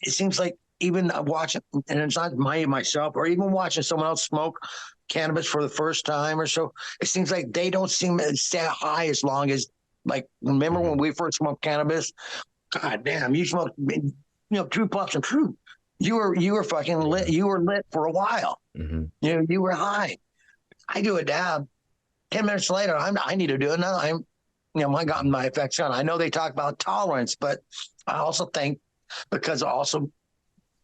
it seems like even watching, and it's not myself, or even watching someone else smoke cannabis for the first time or so, it seems like they don't seem to stay high as long as, like, remember when we first smoked cannabis? God damn, you smoked, 2 puffs and you were fucking lit. You were lit for a while. You were high. I do a dab. 10 minutes later, I need to do it now. I got my effects on. I know they talk about tolerance, but I also think because also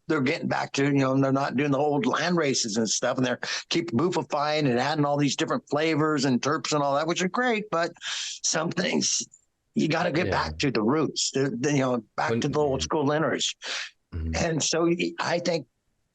they're getting back to, they're not doing the old land races and stuff, and they're keep boofifying and adding all these different flavors and terps and all that, which are great. But some things you got to get back to the roots, back to the old school lineage. And so I think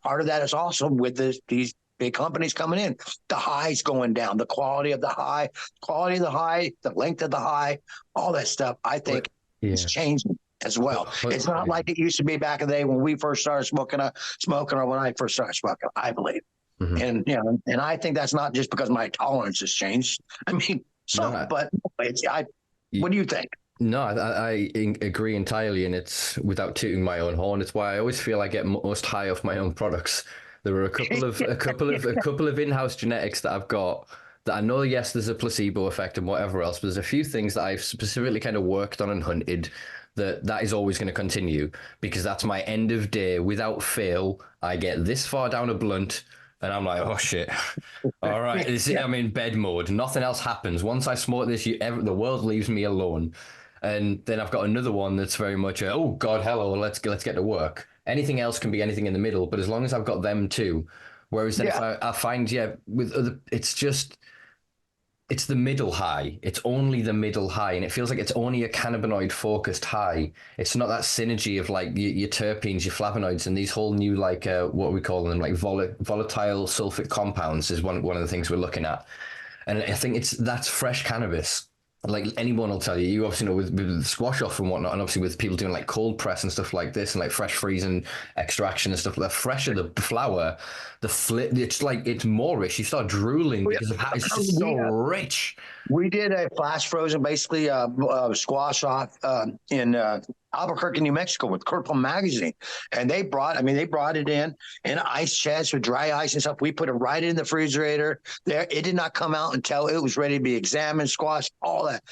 part of that is also with these big companies coming in, the highs going down, the quality of the high, the length of the high, all that stuff, I think is changing as well. It's not like it used to be back in the day when we first started smoking or when I first started smoking, I believe. And, and I think that's not just because my tolerance has changed. I mean, but what do you think? No, I agree entirely, and it's without tooting my own horn. It's why I always feel I get most high off my own products. There are a couple of in-house genetics that I've got that I know, yes, there's a placebo effect and whatever else, but there's a few things that I've specifically kind of worked on and hunted that is always going to continue, because that's my end of day. Without fail, I get this far down a blunt and I'm like, oh shit. All right, I'm in bed mode. Nothing else happens. Once I smoke this, the world leaves me alone. And then I've got another one that's very much oh God, hello, let's get to work. Anything else can be anything in the middle, but as long as I've got them too. Whereas then if I find, with other, it's the middle high. It's only the middle high, and it feels like it's only a cannabinoid focused high. It's not that synergy of like your terpenes, your flavonoids, and these whole new what we call them, like volatile sulfate compounds is one of the things we're looking at. And I think that's fresh cannabis. Like anyone will tell you, you obviously know with squash off and whatnot, and obviously with people doing like cold press and stuff like this, and like fresh freezing extraction and stuff. The fresher the flower, it's moreish. You start drooling because of how it's just so rich. We did a flash frozen, basically squash off in Albuquerque, New Mexico, with Kirkland Magazine, and they brought it in ice chests with dry ice and stuff. We put it right in the refrigerator. There, it did not come out until it was ready to be examined, squashed, all that.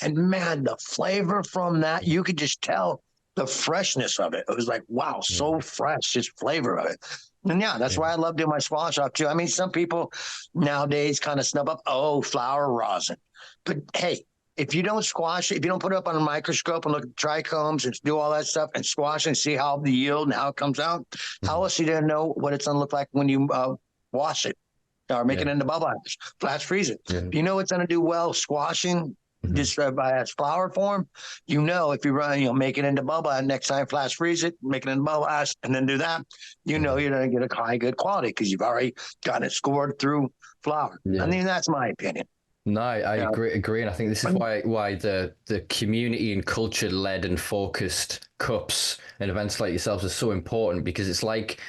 And man, the flavor from that, you could just tell the freshness of it. It was like, wow, so fresh, just flavor of it. And that's why I love doing my squash off too. I mean, some people nowadays kind of snub up, flower rosin. But hey, if you don't squash it, if you don't put it up on a microscope and look at trichomes and do all that stuff and squash and see how the yield and how it comes out, how else are you going to know what it's going to look like when you wash it or make it into bubble ash, flash freeze it? You know it's going to do well squashing just by its flower form. If you run, make it into bubble ash, next time flash freeze it, make it into bubble ash, and then do that, you're going to get a high good quality because you've already got it scored through flower. I mean, that's my opinion. No, I agree, and I think this is why the community and culture led and focused cups and events like yourselves are so important, because it's like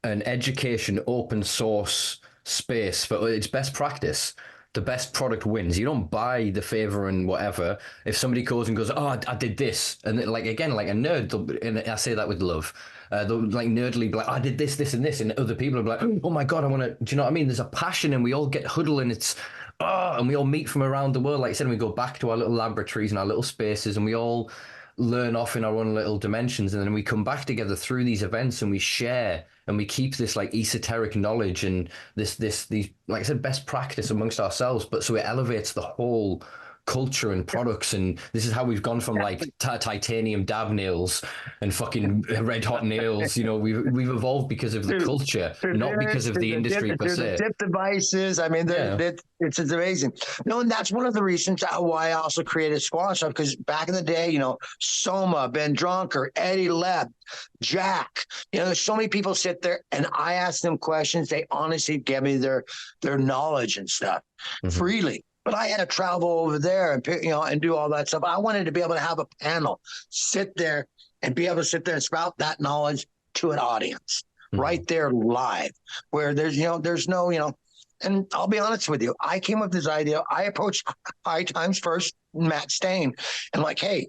an education open source space, but it's best practice. The best product wins. You don't buy the favor and whatever. If somebody goes and goes, oh, I did this, and like again, like a nerd, and I say that with love. They'll like nerdly be like, I did this, and this, and other people are like, oh my God, I want to. Do you know what I mean? There's a passion, and we all get huddled, and it's and we all meet from around the world. Like I said, and we go back to our little laboratories and our little spaces, and we all learn off in our own little dimensions, and then we come back together through these events, and we share, and we keep this like esoteric knowledge and these like I said, best practice amongst ourselves. But so it elevates the whole culture and products, and this is how we've gone from like titanium dab nails and fucking red hot nails. We've evolved because of the culture, not because of the industry per se. The dip devices. I mean, it's amazing. No, and that's one of the reasons why I also created Squash Up, because back in the day, Soma, Ben Dronker, Eddie Leb, Jack, there's so many people sit there and I ask them questions. They honestly give me their knowledge and stuff freely. But I had to travel over there and do all that stuff. I wanted to be able to have a panel, sit there and be able to sit there and spout that knowledge to an audience right there live, where there's no, and I'll be honest with you, I came up with this idea. I approached High Times first, Matt Stain, and like, hey,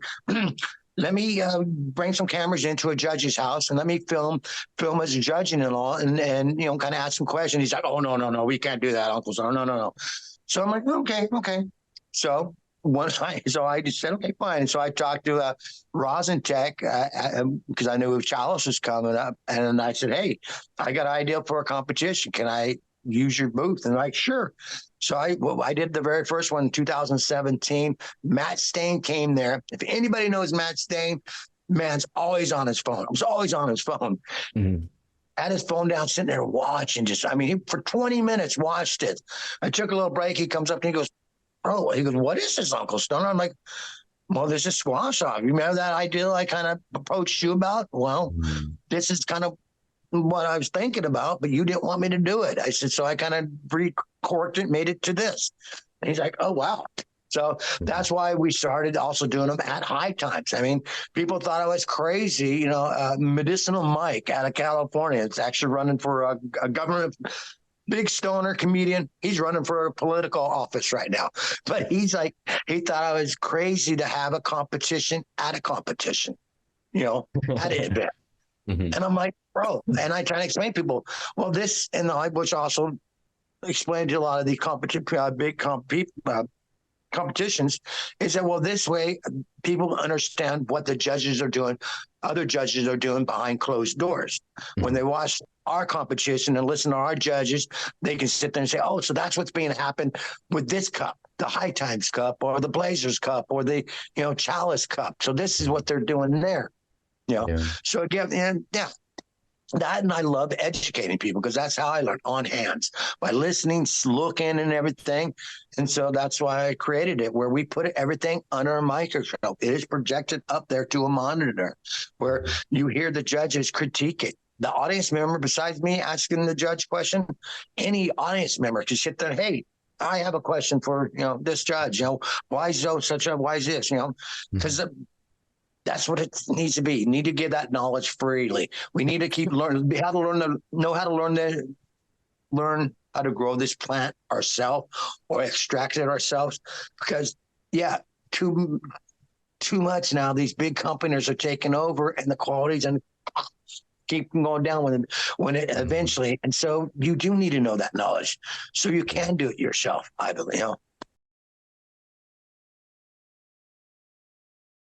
let me bring some cameras into a judge's house and let me film us judging and all, and kind of ask some questions. He's like, oh, no, we can't do that, Uncle. So no. So I'm like, okay. So so I just said, okay, fine. And so I talked to Rosentech because I knew Chalice was coming up, and I said, hey, I got an idea for a competition. Can I use your booth? And like, sure. So I did the very first one in 2017. Matt Stain came there. If anybody knows Matt Stain, man's always on his phone. I was always on his phone. Mm-hmm. Had his phone down, sitting there watching. He for 20 minutes watched it. I took a little break. He comes up and he goes, "Oh," he goes, "What is this, Uncle Stone?" I'm like, "Well, this is squash off. You remember that idea I kind of approached you about? Well, this is kind of what I was thinking about, but you didn't want me to do it." I said, so I kind of recorked it, made it to this. And he's like, "Oh, wow." So that's why we started also doing them at high times. I mean, people thought I was crazy. Medicinal Mike out of California. It's actually running for a government, big stoner comedian. He's running for a political office right now. But he thought I was crazy to have a competition at a competition, at an event. And I'm like, bro, and I try to explain to people, well, this, and I which also explained to a lot of these competitions, is that, well, this way people understand what the judges are doing, other judges are doing behind closed doors. When they watch our competition and listen to our judges, they can sit there and say, oh, so that's what's being happened with this cup, the High Times Cup or the Blazers Cup or the Chalice Cup. So this is what they're doing there. So again, and that, and I love educating people because that's how I learn, on hands, by listening, looking, and everything. And so that's why I created it, where we put everything under a microscope. It is projected up there to a monitor where you hear the judges critique it. The audience member, besides me asking the judge question, any audience member can sit there, hey, I have a question for this judge. Why is why is this? Because that's what it needs to be. You need to give that knowledge freely. We need to keep learning, know how to learn how to grow this plant ourselves or extract it ourselves. Because too much now, these big companies are taking over, and the qualities and keep going down when it eventually. And so you do need to know that knowledge so you can do it yourself, I believe.